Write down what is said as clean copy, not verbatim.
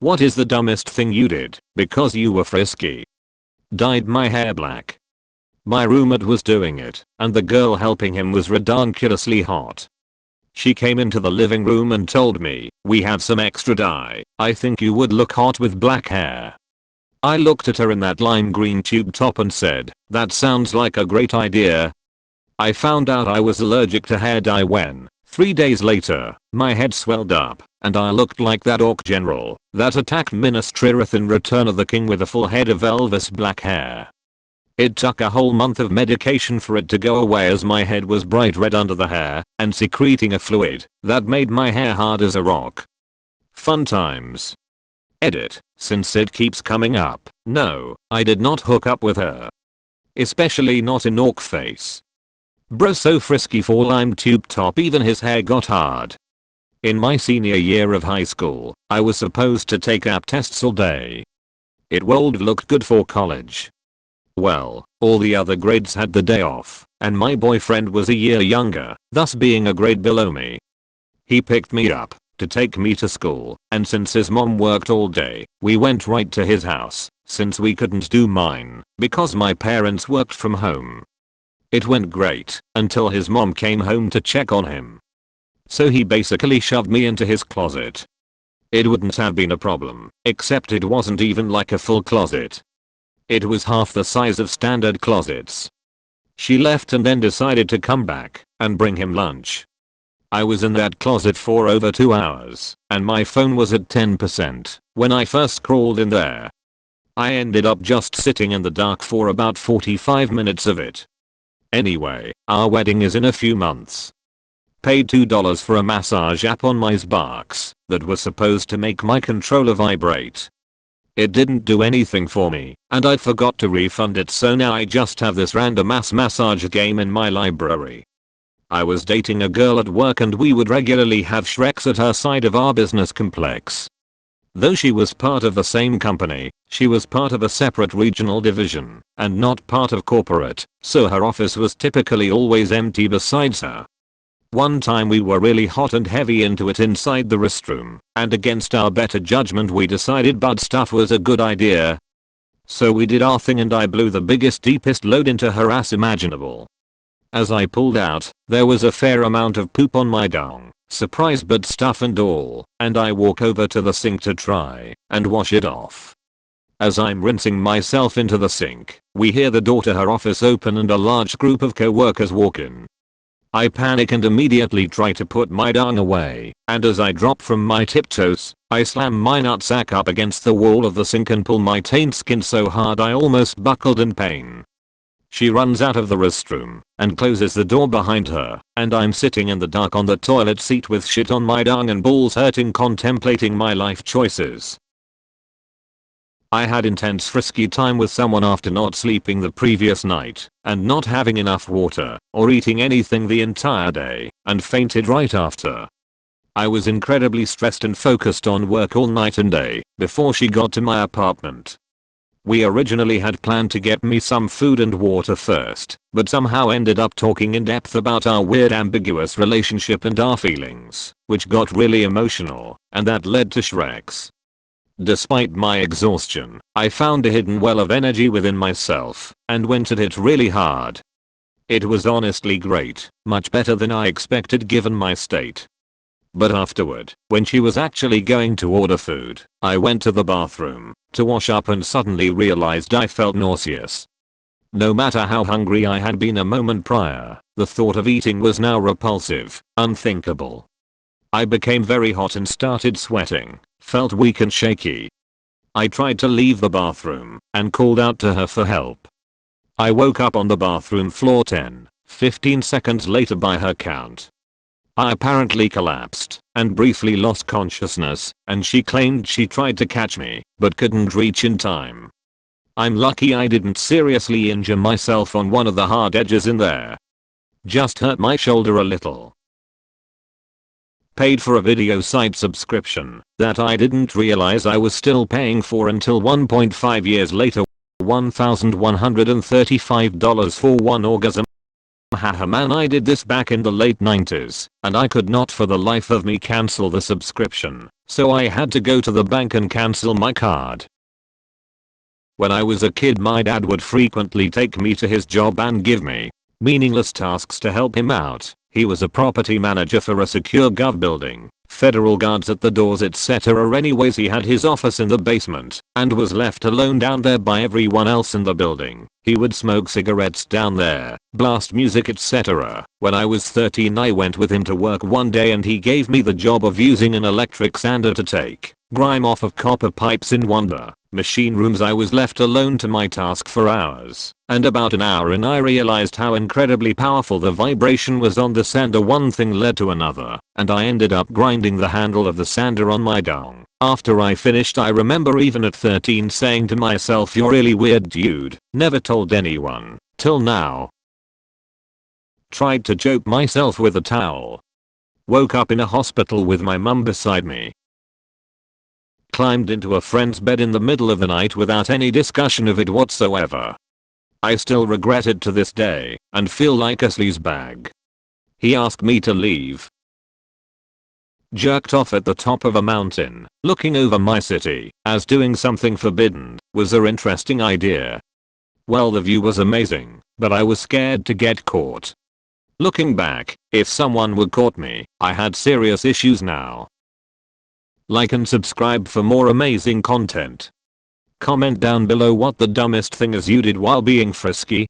What is the dumbest thing you did because you were frisky? Dyed my hair black. My roommate was doing it, and the girl helping him was ridiculously hot. She came into the living room and told me, "We have some extra dye. I think you would look hot with black hair." I looked at her in that lime green tube top and said, "That sounds like a great idea." I found out I was allergic to hair dye when, 3 days later, my head swelled up, and I looked like that orc general that attacked Minas Tirith in Return of the King with a full head of Elvis black hair. It took a whole month of medication for it to go away as my head was bright red under the hair and secreting a fluid that made my hair hard as a rock. Fun times. Edit. Since it keeps coming up, no, I did not hook up with her. Especially not in orc face. Bro so frisky for lime tube top even his hair got hard. In my senior year of high school, I was supposed to take app tests all day. It would look good for college. Well, all the other grades had the day off, and my boyfriend was a year younger, thus being a grade below me. He picked me up to take me to school, and since his mom worked all day, we went right to his house, since we couldn't do mine, because my parents worked from home. It went great, until his mom came home to check on him. So he basically shoved me into his closet. It wouldn't have been a problem, except it wasn't even like a full closet. It was half the size of standard closets. She left and then decided to come back and bring him lunch. I was in that closet for over 2 hours, and my phone was at 10% when I first crawled in there. I ended up just sitting in the dark for about 45 minutes of it. Anyway, our wedding is in a few months. Paid $2 for a massage app on my Xbox that was supposed to make my controller vibrate. It didn't do anything for me, and I forgot to refund it, so now I just have this random ass massage game in my library. I was dating a girl at work and we would regularly have Shreks at her side of our business complex. Though she was part of the same company, she was part of a separate regional division, and not part of corporate, so her office was typically always empty besides her. One time we were really hot and heavy into it inside the restroom, and against our better judgment we decided butt stuff was a good idea. So we did our thing and I blew the biggest deepest load into her ass imaginable. As I pulled out, there was a fair amount of poop on my dong, surprise butt stuff and all, and I walk over to the sink to try and wash it off. As I'm rinsing myself into the sink, we hear the door to her office open and a large group of co-workers walk in. I panic and immediately try to put my dong away, and as I drop from my tiptoes, I slam my nutsack up against the wall of the sink and pull my taint skin so hard I almost buckled in pain. She runs out of the restroom and closes the door behind her, and I'm sitting in the dark on the toilet seat with shit on my dong and balls hurting contemplating my life choices. I had intense frisky time with someone after not sleeping the previous night and not having enough water or eating anything the entire day and fainted right after. I was incredibly stressed and focused on work all night and day before she got to my apartment. We originally had planned to get me some food and water first, but somehow ended up talking in depth about our weird ambiguous relationship and our feelings, which got really emotional, and that led to Shreks. Despite my exhaustion, I found a hidden well of energy within myself and went at it really hard. It was honestly great, much better than I expected given my state. But afterward, when she was actually going to order food, I went to the bathroom to wash up and suddenly realized I felt nauseous. No matter how hungry I had been a moment prior, the thought of eating was now repulsive, unthinkable. I became very hot and started sweating, felt weak and shaky. I tried to leave the bathroom and called out to her for help. I woke up on the bathroom floor 15 seconds later by her count. I apparently collapsed and briefly lost consciousness, and she claimed she tried to catch me but couldn't reach in time. I'm lucky I didn't seriously injure myself on one of the hard edges in there. Just hurt my shoulder a little. Paid for a video site subscription that I didn't realize I was still paying for until 1.5 years later. $1,135 for one orgasm. Haha man, I did this back in the late 90s, and I could not for the life of me cancel the subscription, so I had to go to the bank and cancel my card. When I was a kid, my dad would frequently take me to his job and give me meaningless tasks to help him out. He was a property manager for a secure gov building, federal guards at the doors etc. Anyways, he had his office in the basement and was left alone down there by everyone else in the building. He would smoke cigarettes down there, blast music etc. When I was 13 I went with him to work one day and he gave me the job of using an electric sander to take grime off of copper pipes in one of the machine rooms. I was left alone to my task for hours, and about an hour in I realized how incredibly powerful the vibration was on the sander. One thing led to another, and I ended up grinding the handle of the sander on my dong. After I finished, I remember even at 13 saying to myself, "You're really weird dude." Never told anyone till now. Tried to choke myself with a towel. Woke up in a hospital with my mum beside me. Climbed into a friend's bed in the middle of the night without any discussion of it whatsoever. I still regret it to this day and feel like a sleazebag. He asked me to leave. Jerked off at the top of a mountain, looking over my city, as doing something forbidden was an interesting idea. Well, the view was amazing, but I was scared to get caught. Looking back, if someone would caught me, I had serious issues now. Like and subscribe for more amazing content. Comment down below what the dumbest thing is you did while being frisky.